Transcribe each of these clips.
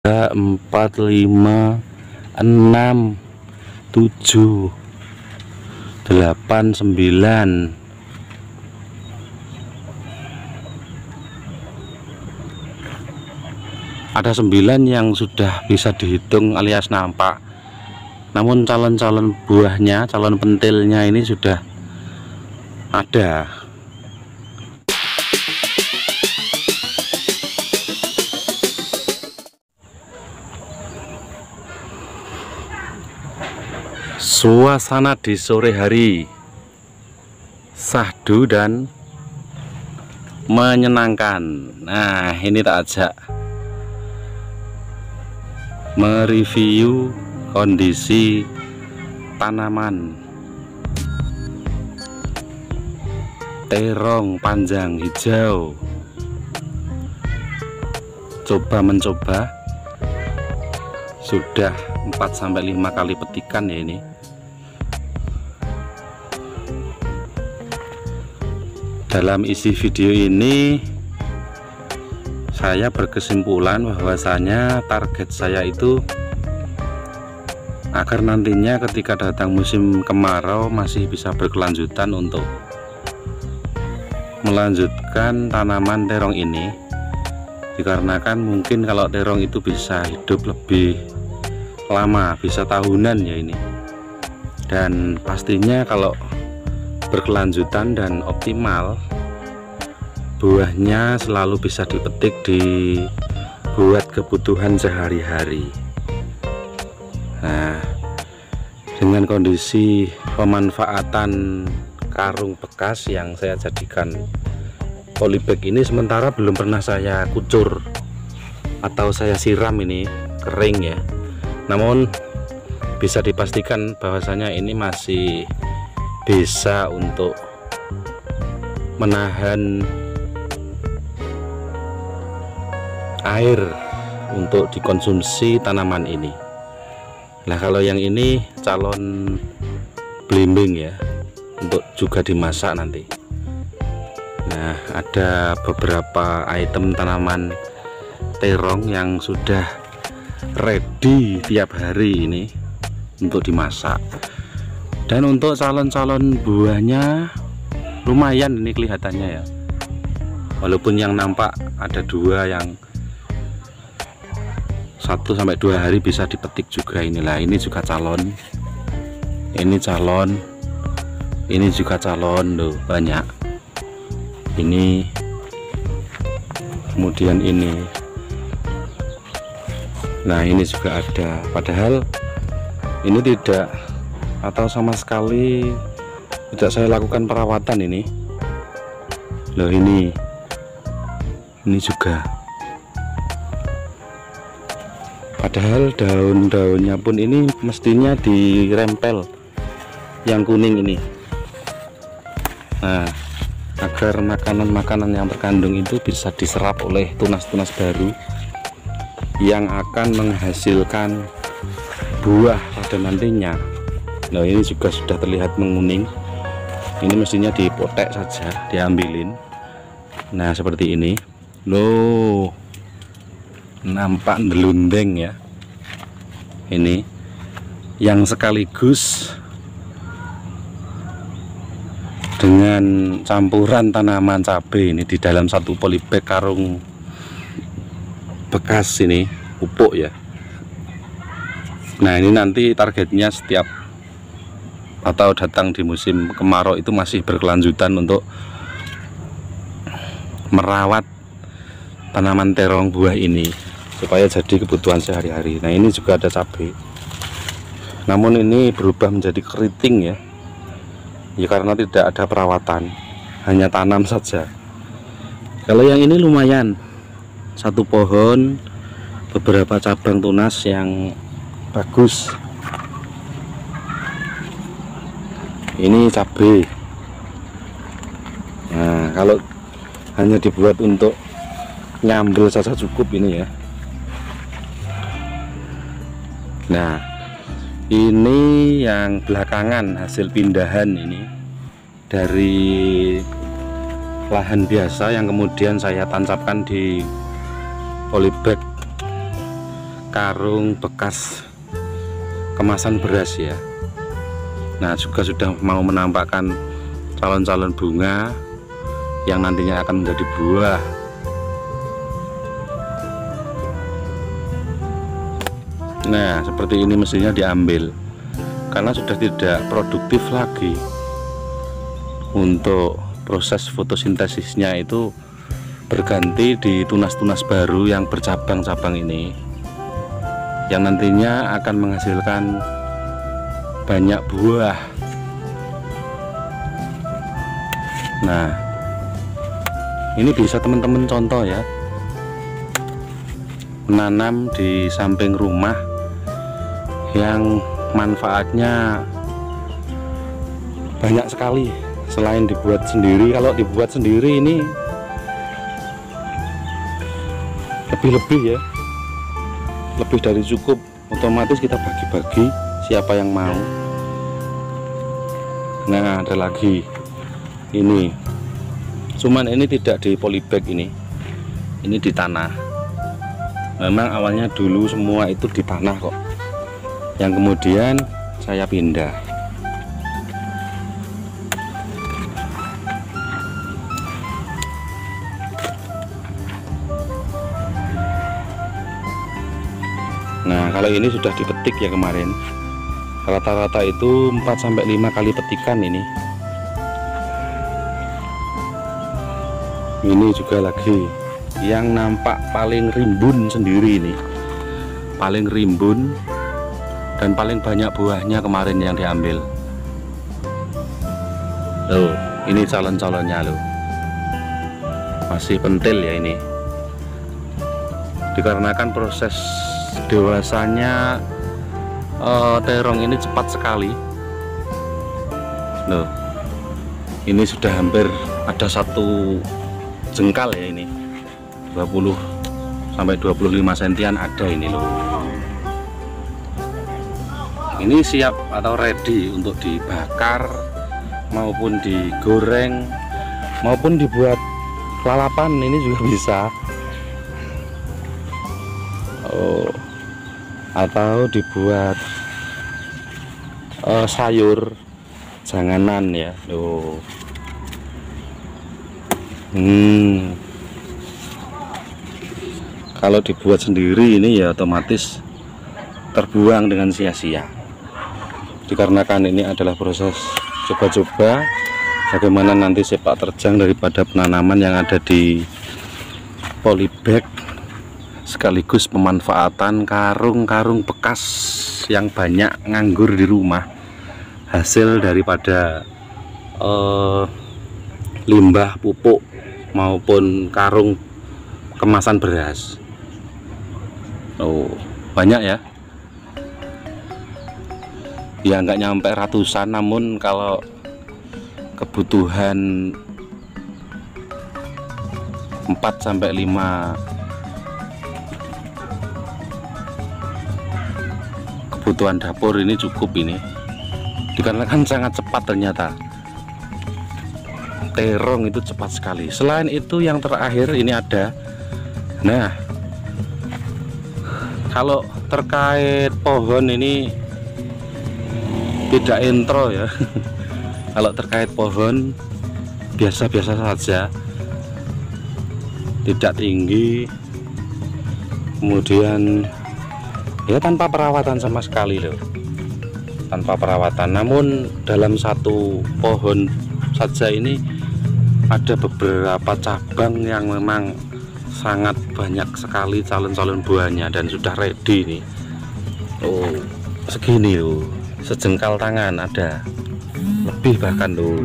4, 5, 6, 7, 8, 9. Ada 9 yang sudah bisa dihitung alias nampak. Namun calon-calon buahnya, calon pentilnya ini sudah ada. Suasana di sore hari syahdu dan menyenangkan. Nah, ini tak ajak mereview kondisi tanaman terong panjang hijau. Mencoba sudah 4-5 kali petikan ya ini. Dalam isi video ini saya berkesimpulan bahwasanya target saya itu agar nantinya ketika datang musim kemarau masih bisa berkelanjutan untuk melanjutkan tanaman terong ini, dikarenakan mungkin kalau terong itu bisa hidup lebih lama, bisa tahunan ya ini. Dan pastinya kalau berkelanjutan dan optimal, buahnya selalu bisa dipetik dibuat kebutuhan sehari-hari. Nah, dengan kondisi pemanfaatan karung bekas yang saya jadikan polybag ini, sementara belum pernah saya kucur atau saya siram, ini kering ya. Namun bisa dipastikan bahwasanya ini masih bisa untuk menahan air untuk dikonsumsi tanaman ini. Nah, kalau yang ini calon belimbing ya, untuk juga dimasak nanti. Nah, ada beberapa item tanaman terong yang sudah ready tiap hari ini untuk dimasak. Dan untuk calon-calon buahnya lumayan ini kelihatannya ya, walaupun yang nampak ada 2 yang 1-2 hari bisa dipetik juga. Inilah, ini juga calon, ini calon, ini juga calon loh, banyak ini, kemudian ini. Nah, ini juga ada, padahal ini tidak atau sama sekali tidak saya lakukan perawatan ini loh. Ini juga, padahal daun-daunnya pun ini mestinya dirempel yang kuning ini. Nah, agar makanan-makanan yang terkandung itu bisa diserap oleh tunas-tunas baru yang akan menghasilkan buah pada nantinya. Nah, ini juga sudah terlihat menguning. Ini mestinya dipotek saja, diambilin. Nah, seperti ini loh, nampak ndelundeng ya. Ini yang sekaligus dengan campuran tanaman cabai ini di dalam satu polybag karung bekas ini, pupuk ya. Nah, ini nanti targetnya setiap atau datang di musim kemarau itu masih berkelanjutan untuk merawat tanaman terong buah ini supaya jadi kebutuhan sehari-hari. Nah, ini juga ada cabai, namun ini berubah menjadi keriting ya, karena tidak ada perawatan, hanya tanam saja. Kalau yang ini lumayan, satu pohon beberapa cabang tunas yang bagus. Ini cabai. Nah, kalau hanya dibuat untuk nyambel saja cukup ini ya. Nah, ini yang belakangan hasil pindahan ini dari lahan biasa yang kemudian saya tancapkan di polybag karung bekas kemasan beras ya. Nah, juga sudah mau menampakkan calon-calon bunga yang nantinya akan menjadi buah. Nah, seperti ini mestinya diambil karena sudah tidak produktif lagi. Untuk proses fotosintesisnya itu berganti di tunas-tunas baru yang bercabang-cabang ini, yang nantinya akan menghasilkan banyak buah. Nah, ini bisa teman-teman contoh ya, menanam di samping rumah yang manfaatnya banyak sekali selain dibuat sendiri. Kalau dibuat sendiri ini lebih-lebih ya, lebih dari cukup, otomatis kita bagi-bagi siapa yang mau. Nah, ada lagi ini, cuman ini tidak di polybag, ini di tanah. Memang awalnya dulu semua itu di tanah kok, yang kemudian saya pindah. Nah, kalau ini sudah dipetik ya kemarin, rata-rata itu 4-5 kali petikan ini. Ini juga lagi yang nampak paling rimbun sendiri, ini paling rimbun dan paling banyak buahnya kemarin yang diambil. Loh, ini calon-calonnya loh, masih pentil ya ini, dikarenakan proses dewasanya terong ini cepat sekali. Loh, ini sudah hampir ada 1 jengkal ya, ini 20-25 sentian ada ini loh. Ini siap atau ready untuk dibakar maupun digoreng maupun dibuat lalapan, ini juga bisa. Atau dibuat sayur janganan ya loh. Kalau dibuat sendiri ini ya otomatis terbuang dengan sia-sia, dikarenakan ini adalah proses coba-coba bagaimana nanti sepak terjang daripada penanaman yang ada di polybag, sekaligus pemanfaatan karung-karung bekas yang banyak nganggur di rumah, hasil daripada limbah pupuk maupun karung kemasan beras. Oh, banyak ya, ya nggak nyampe ratusan, namun kalau kebutuhan 4-5 kebutuhan dapur ini cukup, ini dikarenakan sangat cepat. Ternyata terong itu cepat sekali. Selain itu yang terakhir ini ada, nah kalau terkait pohon ini tidak intro ya. Kalau terkait pohon biasa-biasa saja, tidak tinggi, kemudian ya tanpa perawatan sama sekali loh, tanpa perawatan. Namun dalam satu pohon saja ini ada beberapa cabang yang memang sangat banyak sekali calon-calon buahnya dan sudah ready nih. Oh, segini loh, sejengkal tangan ada, lebih bahkan loh.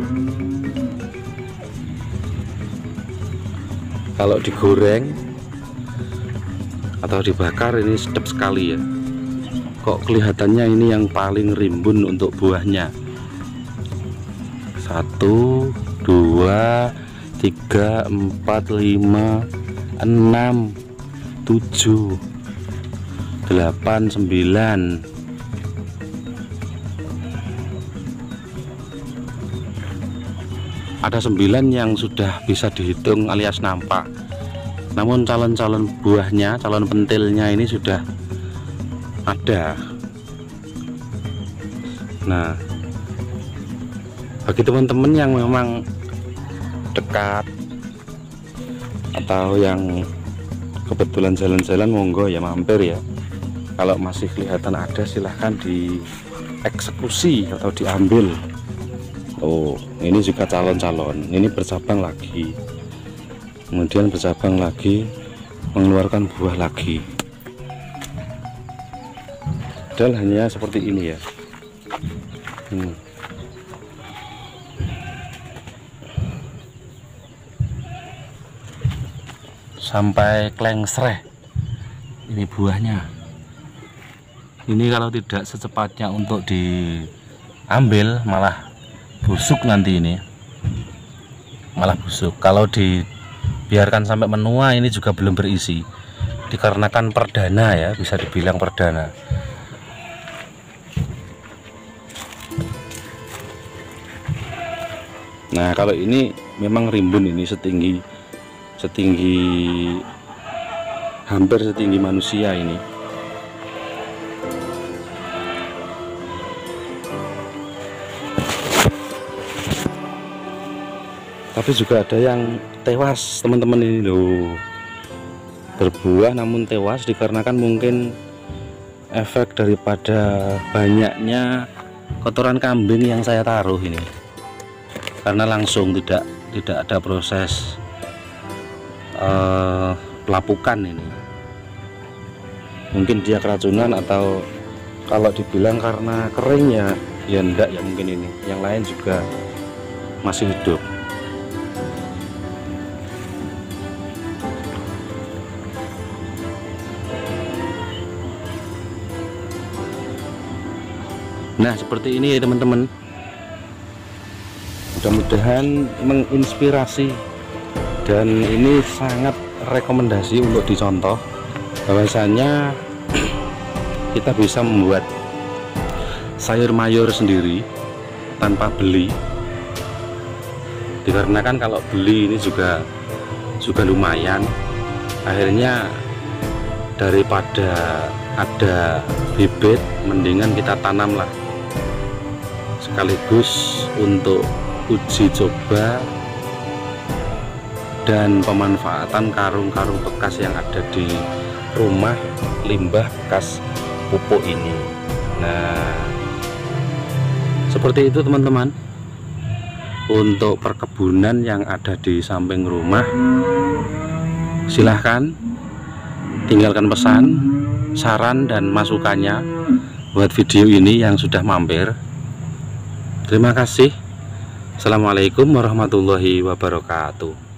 Kalau digoreng atau dibakar ini sedap sekali ya. Kok kelihatannya ini yang paling rimbun untuk buahnya. 1, 2, 3, 4, 5, 6, 7, 8, 9. Ada 9 yang sudah bisa dihitung alias nampak. Namun calon-calon buahnya, calon pentilnya ini sudah ada. Nah, bagi teman-teman yang memang dekat atau yang kebetulan jalan-jalan, monggo ya mampir ya. Kalau masih kelihatan ada, silahkan dieksekusi atau diambil. Oh, ini juga calon-calon, ini bercabang lagi, kemudian bercabang lagi, mengeluarkan buah lagi. Dan hanya seperti ini ya. Sampai klengsreh ini buahnya. Ini kalau tidak secepatnya untuk diambil malah busuk nanti, ini malah busuk. Kalau dibiarkan sampai menua ini juga belum berisi, dikarenakan perdana ya, bisa dibilang perdana. Nah, kalau ini memang rimbun, ini setinggi hampir setinggi manusia ini. Tapi juga ada yang tewas teman-teman ini loh, berbuah namun tewas dikarenakan mungkin efek daripada banyaknya kotoran kambing yang saya taruh ini, karena langsung tidak ada proses pelapukan ini. Mungkin dia keracunan, atau kalau dibilang karena kering ya enggak ya, mungkin ini yang lain juga masih hidup. Nah, seperti ini ya teman-teman, mudah-mudahan menginspirasi, dan ini sangat rekomendasi untuk dicontoh, bahwasanya kita bisa membuat sayur mayur sendiri tanpa beli. Dikarenakan kalau beli ini juga lumayan, akhirnya daripada ada bibit mendingan kita tanamlah, sekaligus untuk uji coba dan pemanfaatan karung-karung bekas yang ada di rumah, limbah bekas pupuk ini. Nah, seperti itu teman-teman, untuk perkebunan yang ada di samping rumah. Silahkan tinggalkan pesan, saran dan masukannya buat video ini yang sudah mampir. Terima kasih. Assalamualaikum warahmatullahi wabarakatuh.